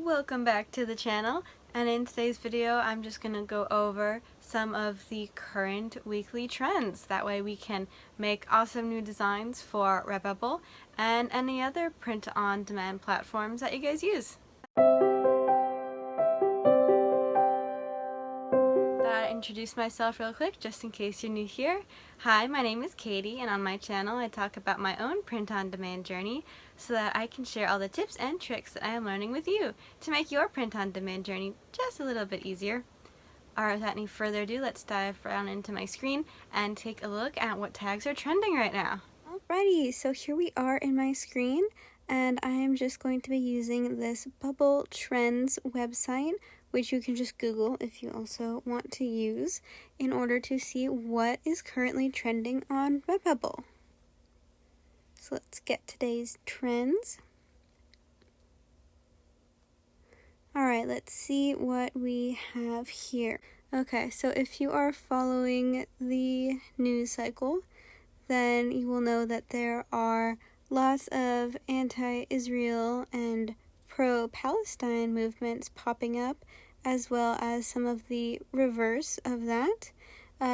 Welcome back to the channel, and in today's video I'm just going to go over some of the current weekly trends. That way we can make awesome new designs for Redbubble and any other print-on-demand platforms that you guys use. Introduce myself real quick just in case you're new here. Hi, my name is Katie, and on my channel I talk about my own print-on-demand journey so that I can share all the tips and tricks that I am learning with you to make your print-on-demand journey just a little bit easier. Alright, without any further ado, let's dive right into my screen and take a look at what tags are trending right now. Alrighty, so here we are in my screen, and I am just going to be using this Bubble Trends website, which you can just Google if you also want to use, in order to see what is currently trending on Redbubble. So let's get today's trends. Alright, let's see what we have here. Okay, so if you are following the news cycle, then you will know that there are lots of anti-Israel and pro-Palestine movements popping up, as well as some of the reverse of that.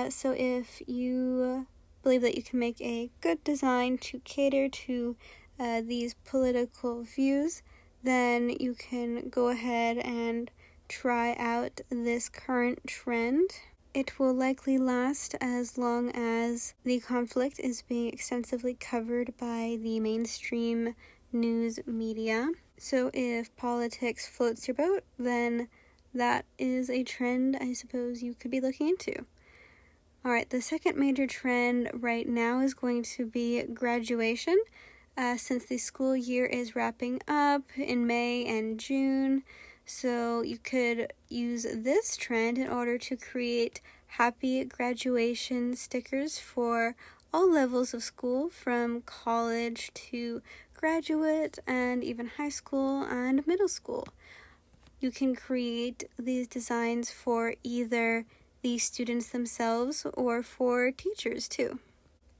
So if you believe that you can make a good design to cater to these political views, then you can go ahead and try out this current trend. It will likely last as long as the conflict is being extensively covered by the mainstream news media. So if politics floats your boat, then that is a trend I suppose you could be looking into. Alright, the second major trend right now is going to be graduation. Since the school year is wrapping up in May and June, so you could use this trend in order to create happy graduation stickers for all levels of school, from college to graduate and even high school and middle school. You can create these designs for either the students themselves or for teachers too.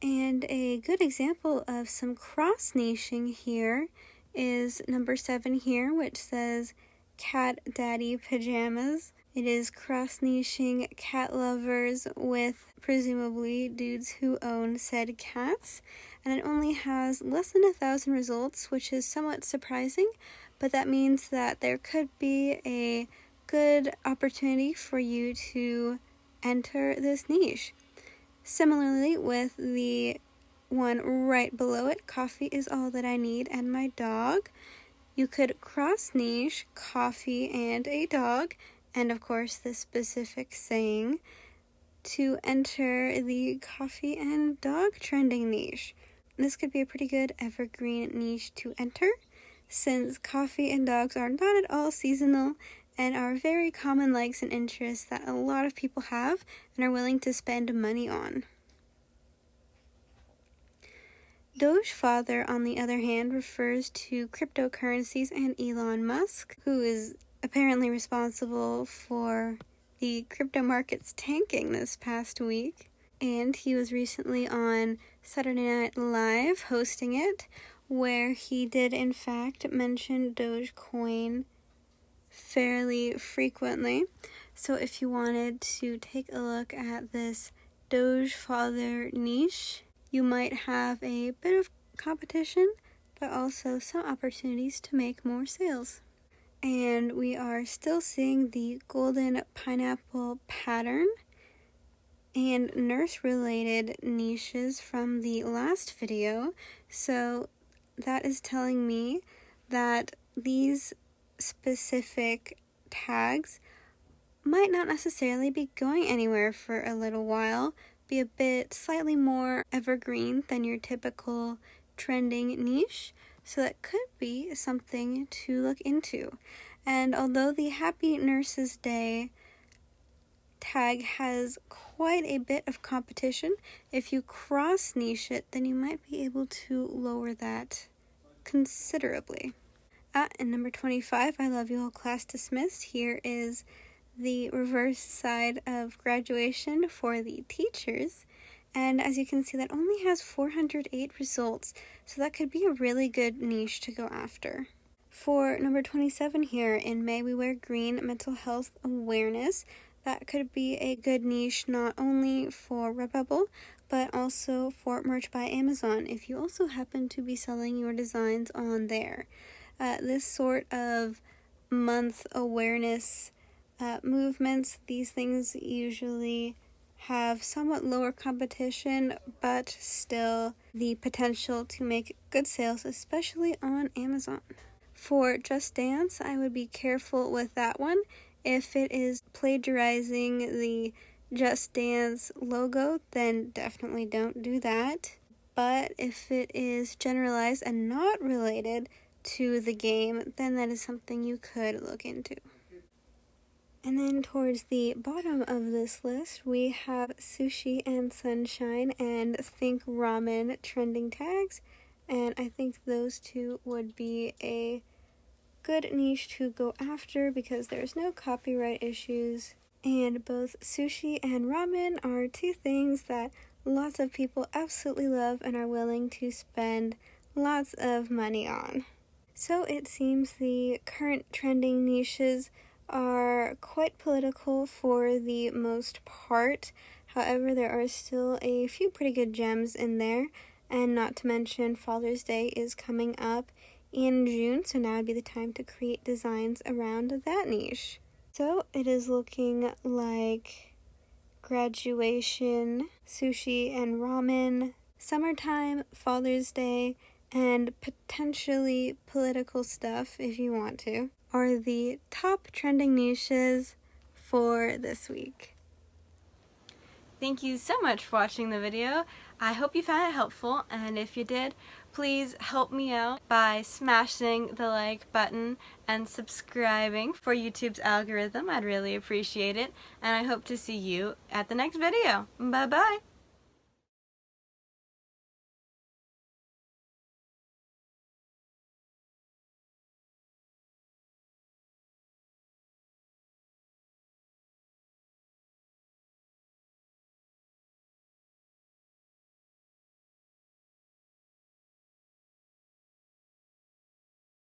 And a good example of some cross-niching here is number 7 here, which says Cat Daddy Pajamas. It is cross-niching cat lovers with presumably dudes who own said cats, and it only has less than 1,000 results, which is somewhat surprising, but that means that there could be a good opportunity for you to enter this niche. Similarly, with the one right below it, Coffee is All That I Need and My Dog, you could cross-niche coffee and a dog, and of course the specific saying, to enter the coffee and dog trending niche. This could be a pretty good evergreen niche to enter, since coffee and dogs are not at all seasonal and are very common likes and interests that a lot of people have and are willing to spend money on. Doge Father, on the other hand, refers to cryptocurrencies and Elon Musk, who is apparently responsible for the crypto markets tanking this past week. And he was recently on Saturday Night Live hosting it, where he did in fact mention Dogecoin fairly frequently. So if you wanted to take a look at this Doge Father niche, you might have a bit of competition, but also some opportunities to make more sales. And we are still seeing the golden pineapple pattern and nurse-related niches from the last video. So that is telling me that these specific tags might not necessarily be going anywhere for a little while, be a bit slightly more evergreen than your typical trending niche, so that could be something to look into. And although the Happy Nurses Day tag has quite a bit of competition, if you cross niche it, then you might be able to lower that considerably. And number 25, I love you all, class dismissed. Here is the reverse side of graduation for the teachers, and as you can see, that only has 408 results, so that could be a really good niche to go after. For number 27 here, in May we wear green, mental health awareness. That could be a good niche not only for Redbubble, but also for Merch by Amazon if you also happen to be selling your designs on there. This sort of month awareness movements, these things usually have somewhat lower competition, but still the potential to make good sales, especially on Amazon. For Just Dance, I would be careful with that one. If it is plagiarizing the Just Dance logo, then definitely don't do that. But if it is generalized and not related to the game, then that is something you could look into. And then towards the bottom of this list, we have Sushi and Sunshine and Think Ramen trending tags. And I think those two would be a good niche to go after because there's no copyright issues. And both sushi and ramen are two things that lots of people absolutely love and are willing to spend lots of money on. So it seems the current trending niches are quite political for the most part. However, there are still a few pretty good gems in there, and not to mention Father's Day is coming up in June, so now would be the time to create designs around that niche. So it is looking like graduation, sushi and ramen, summertime, Father's Day, and potentially political stuff if you want to, are the top trending niches for this week. Thank you so much for watching the video. I hope you found it helpful, and if you did, please help me out by smashing the like button and subscribing for YouTube's algorithm. I'd really appreciate it, and I hope to see you at the next video. Bye bye!